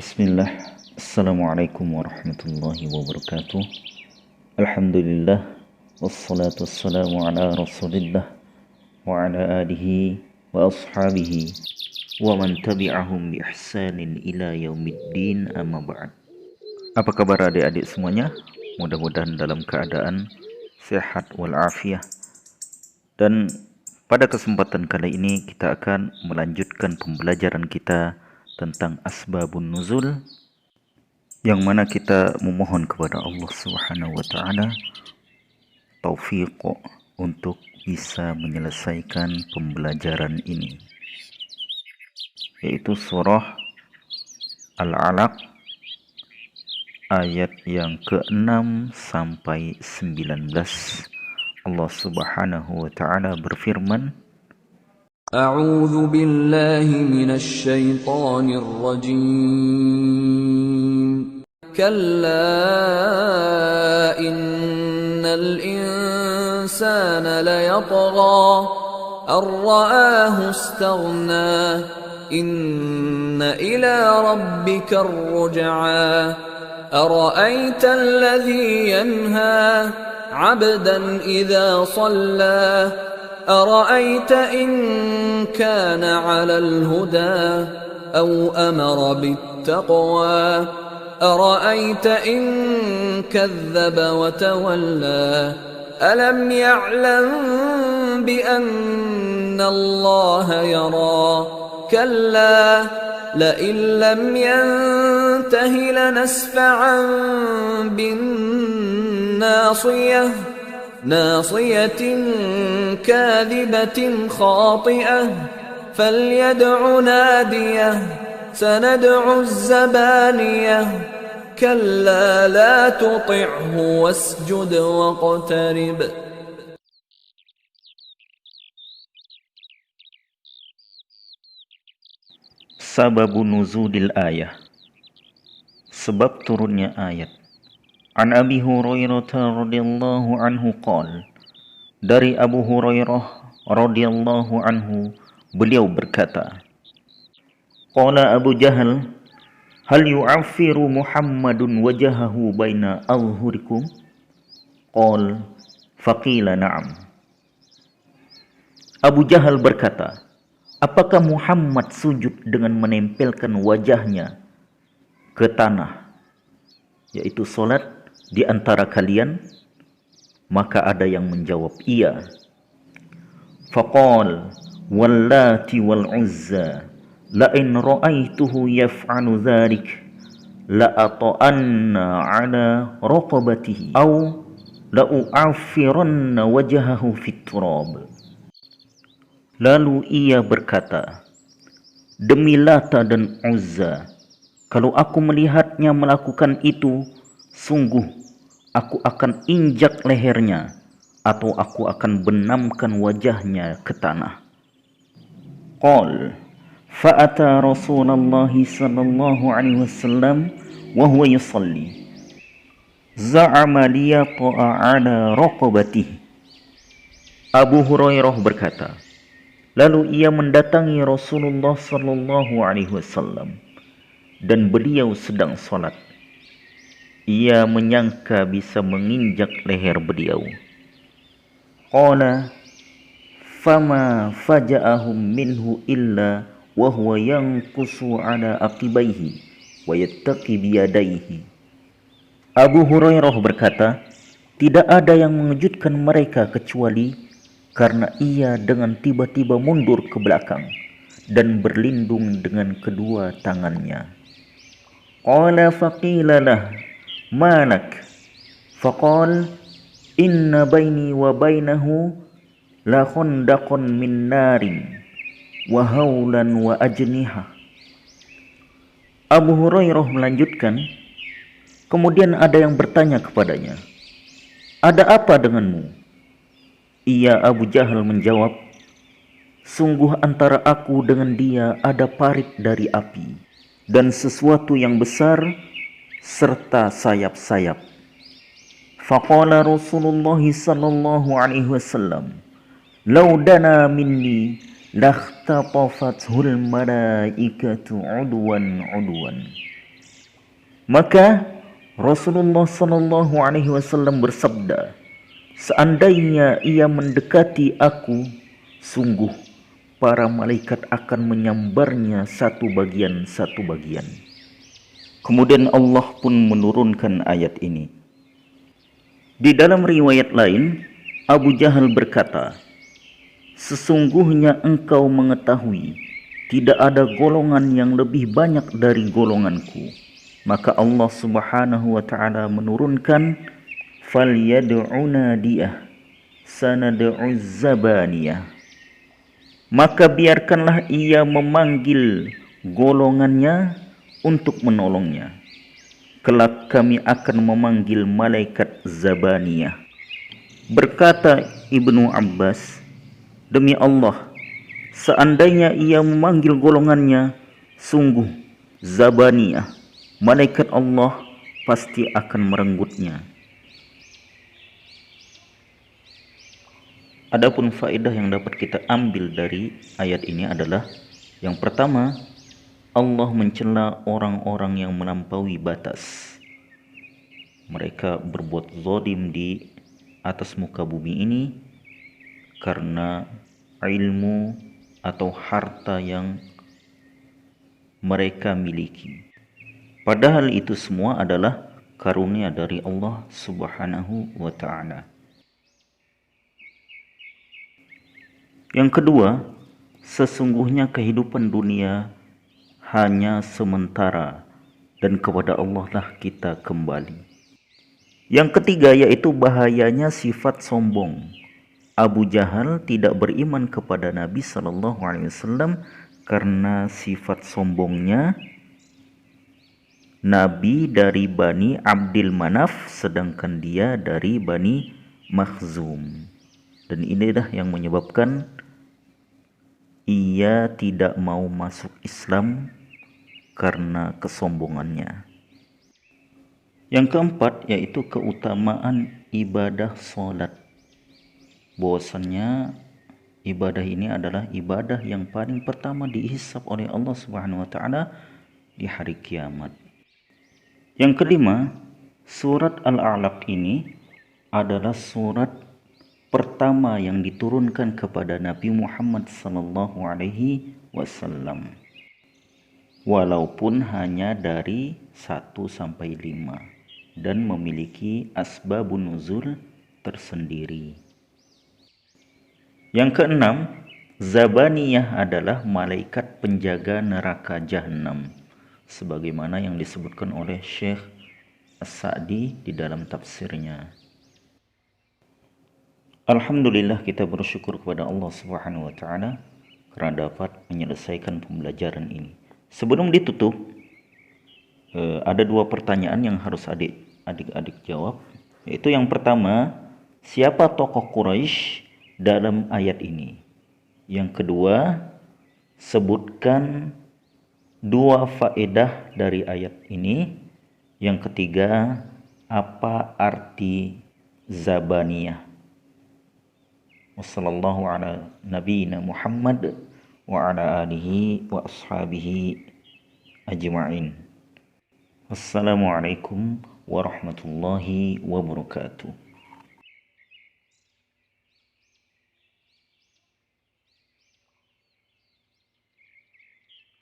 Bismillah. Assalamualaikum warahmatullahi wabarakatuh. Alhamdulillah. Wassalatu wassalamu ala rasulillah wa ala alihi wa ashabihi wa man tabi'ahum bi ihsanin ila yaumiddin, amma ba'd. Apa kabar adik-adik semuanya? Mudah-mudahan dalam keadaan sehat walafiat. Dan pada kesempatan kali ini kita akan melanjutkan pembelajaran kita tentang asbabun nuzul, yang mana kita memohon kepada Allah Subhanahu wa taala taufiq untuk bisa menyelesaikan pembelajaran ini, yaitu surah Al-Alaq ayat yang ke-6 sampai 19. Allah Subhanahu wa taala berfirman, A'udzu billahi minasy syaithanir rajim. Kalla innal insana layatgha ar-ra'ahu istaghna. Inna ila rabbika ar-ruj'a. Ara'aita alladhi yanha 'abdan idza shalla. أرأيت إن كان على الهدى أو أمر بالتقوى أرأيت إن كذب وتولى ألم يعلم بأن الله يرى كلا لئن لم ينته لنسفعا بالناصية ناصية كاذبة خاطئة فليدع ناديه سندع الزبانية كلا لا تطعه واسجد واقترب. Sababun nuzulil ayah, sebab turunnya ayat. An Abi Hurairah radhiyallahu anhu qala, dari Abu Hurairah radhiyallahu anhu beliau berkata, qala Abu Jahal, hal yu'affiru Muhammadun wajahahu baina azhurikum? Qala faqila na'am. Abu Jahal berkata, apakah Muhammad sujud dengan menempelkan wajahnya ke tanah, yaitu solat, di antara kalian? Maka ada yang menjawab iya. Faqal wallati wal uzza la in ra'aituhu yaf'alu dzalik la ata'anna ala raqabatihi aw la u'affiranna wajhahu fit turab. Lalu ia berkata, demi Lata dan Uzza, kalau aku melihatnya melakukan itu, sungguh aku akan injak lehernya, atau aku akan benamkan wajahnya ke tanah. Qal fa'ata Rasulullah sallallahu alaihi wasallam wa huwa yusalli za'ama liyata'a ala raqabatihi. Abu Hurairah berkata, lalu ia mendatangi Rasulullah sallallahu alaihi wasallam dan beliau sedang salat. Ia menyangka bisa menginjak leher beliau. Qala fama faja'ahum minhu illa wa huwa yanqusu ala aqibaihi wa yattaqi biyadaihi. Abu Hurairah berkata, tidak ada yang mengejutkan mereka kecuali karena ia dengan tiba-tiba mundur ke belakang dan berlindung dengan kedua tangannya. Qala faqila lah malak? Faqal inna baini wa bainahu la khandaqan min narin wa haulan wa ajniha. Abu Hurairah melanjutkan, kemudian ada yang bertanya kepadanya, ada apa denganmu? Ia, Abu Jahal, menjawab, sungguh antara aku dengan dia ada parit dari api dan sesuatu yang besar serta sayap-sayap. Faqala Rasulullah sallallahu alaihi wasallam, law dana minni lakhtafathul malaikatu udwan udwan. Maka Rasulullah sallallahu alaihi wasallam bersabda, seandainya ia mendekati aku, sungguh para malaikat akan menyambarnya satu bagian. Kemudian Allah pun menurunkan ayat ini. Di dalam riwayat lain, Abu Jahal berkata, sesungguhnya engkau mengetahui tidak ada golongan yang lebih banyak dari golonganku. Maka Allah subhanahu wa ta'ala menurunkan, falyad'u nadiyah sanad'u zabaniyah. Maka biarkanlah ia memanggil golongannya untuk menolongnya. Kelak kami akan memanggil malaikat Zabaniyah. Berkata Ibnu Abbas, demi Allah, seandainya ia memanggil golongannya, sungguh Zabaniyah, malaikat Allah pasti akan merenggutnya. Adapun faedah yang dapat kita ambil dari ayat ini adalah, yang pertama, Allah mencela orang-orang yang melampaui batas. Mereka berbuat zalim di atas muka bumi ini karena ilmu atau harta yang mereka miliki. Padahal itu semua adalah karunia dari Allah subhanahu wa ta'ala. Yang kedua, sesungguhnya kehidupan dunia hanya sementara dan kepada Allah lah kita kembali. Yang ketiga yaitu bahayanya sifat sombong. Abu Jahal tidak beriman kepada Nabi SAW karena sifat sombongnya. Nabi dari Bani Abdil Manaf sedangkan dia dari Bani Makhzum. Dan inilah yang menyebabkan ia tidak mau masuk Islam karena kesombongannya. Yang keempat yaitu keutamaan ibadah sholat. Bahwasannya ibadah ini adalah ibadah yang paling pertama dihisab oleh Allah Subhanahu wa taala di hari kiamat. Yang kelima, surat Al-A'laq ini adalah surat pertama yang diturunkan kepada Nabi Muhammad sallallahu alaihi wasallam. Walaupun hanya dari 1 sampai 5 dan memiliki asbabun nuzul tersendiri. Yang keenam, Zabaniyah adalah malaikat penjaga neraka Jahannam, sebagaimana yang disebutkan oleh Syekh As-Sa'di di dalam tafsirnya. Alhamdulillah, kita bersyukur kepada Allah Subhanahu wa taala karena dapat menyelesaikan pembelajaran ini. Sebelum ditutup, ada 2 pertanyaan yang harus adik-adik jawab, yaitu yang pertama, siapa tokoh Quraisy dalam ayat ini? Yang kedua, sebutkan 2 faedah dari ayat ini. Yang ketiga, apa arti Zabaniyah? Wassallallahu ala nabiyina Muhammad wa ala alihi wa ashabihi ajma'in. Wassalamualaikum warahmatullahi wabarakatuh.